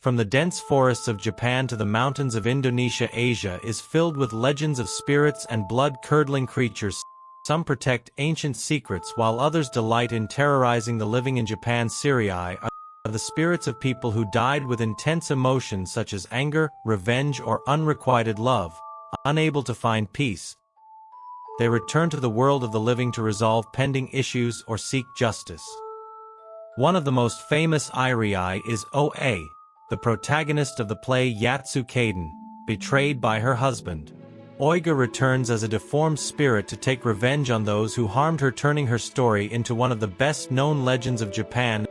From the dense forests of Japan to the mountains of Indonesia, Asia is filled with legends of spirits and blood-curdling creatures. Some protect ancient secrets while others delight in terrorizing the living. In Japan, yūrei are the spirits of people who died with intense emotions such as anger, revenge, or unrequited love. Unable to find peace, they return to the world of the living to resolve pending issues or seek justice. One of the most famous yūrei is Oa, the protagonist of the play Yatsukaden, betrayed by her husband. Oiga returns as a deformed spirit to take revenge on those who harmed her, turning her story into one of the best-known legends of Japan.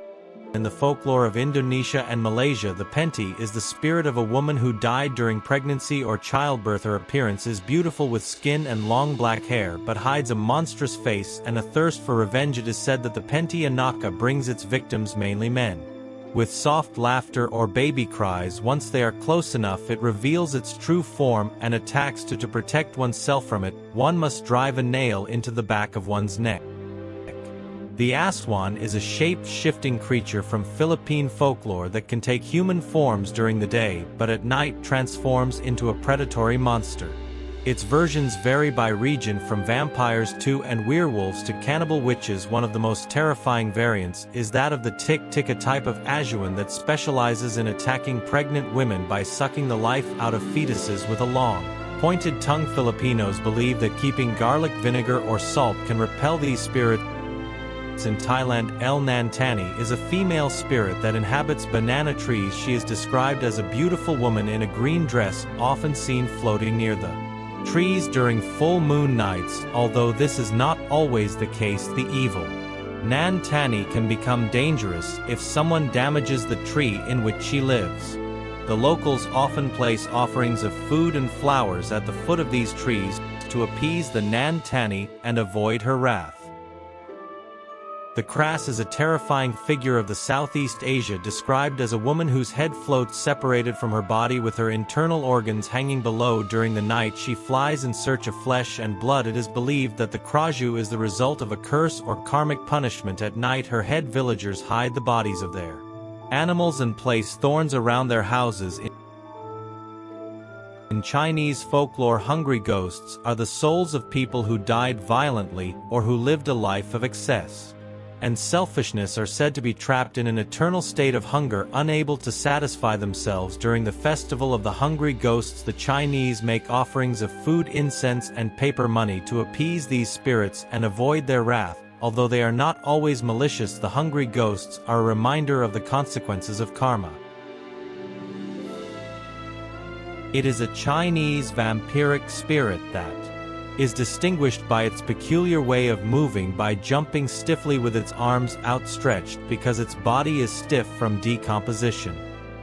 In the folklore of Indonesia and Malaysia, the Penti is the spirit of a woman who died during pregnancy or childbirth. Her appearance is beautiful with skin and long black hair, but hides a monstrous face and a thirst for revenge. It is said that the Pontianak brings its victims, mainly men, with soft laughter or baby cries. Once they are close enough, it reveals its true form and attacks. To protect oneself from it, one must drive a nail into the back of one's neck. The aswang is a shape-shifting creature from Philippine folklore that can take human forms during the day, but at night transforms into a predatory monster. Its versions vary by region, from vampires to and werewolves to cannibal witches. One of the most terrifying variants is that of the tik-tik, a type of aswang that specializes in attacking pregnant women by sucking the life out of fetuses with a long, pointed tongue. Filipinos believe that keeping garlic vinegar or salt can repel these spirits. In Thailand, El Nantani is a female spirit that inhabits banana trees. She is described as a beautiful woman in a green dress, often seen floating near the trees during full moon nights. Although this is not always the case, the evil Nantani can become dangerous if someone damages the tree in which she lives. The locals often place offerings of food and flowers at the foot of these trees to appease the Nantani and avoid her wrath. The Krasue is a terrifying figure of the Southeast Asia, described as a woman whose head floats separated from her body with her internal organs hanging below. During the night she flies in search of flesh and blood. It is believed that the Krasue is the result of a curse or karmic punishment. At night her head villagers hide the bodies of their animals and place thorns around their houses. In Chinese folklore, hungry ghosts are the souls of people who died violently or who lived a life of excess and selfishness, are said to be trapped in an eternal state of hunger, unable to satisfy themselves. During the festival of the hungry ghosts, the Chinese make offerings of food, incense, and paper money to appease these spirits and avoid their wrath. Although they are not always malicious, the hungry ghosts are a reminder of the consequences of karma. It is a Chinese vampiric spirit that is distinguished by its peculiar way of moving by jumping stiffly with its arms outstretched because its body is stiff from decomposition.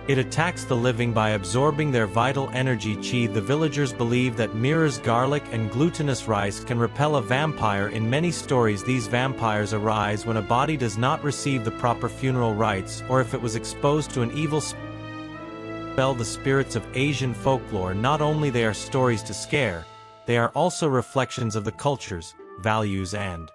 It attacks the living by absorbing their vital energy chi. The villagers believe that mirrors, garlic, and glutinous rice can repel a vampire. In many stories, these vampires arise when a body does not receive the proper funeral rites, or if it was exposed to an evil spell. The spirits of Asian folklore, not only they are stories to scare, they are also reflections of the cultures, values, and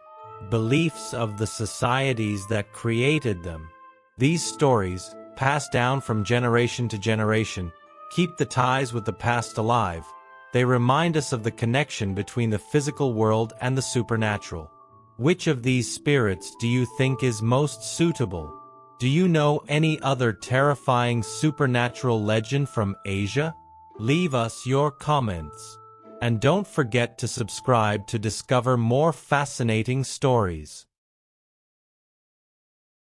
beliefs of the societies that created them. These stories, passed down from generation to generation, keep the ties with the past alive. They remind us of the connection between the physical world and the supernatural. Which of these spirits do you think is most suitable? Do you know any other terrifying supernatural legend from Asia? Leave us your comments. And don't forget to subscribe to discover more fascinating stories.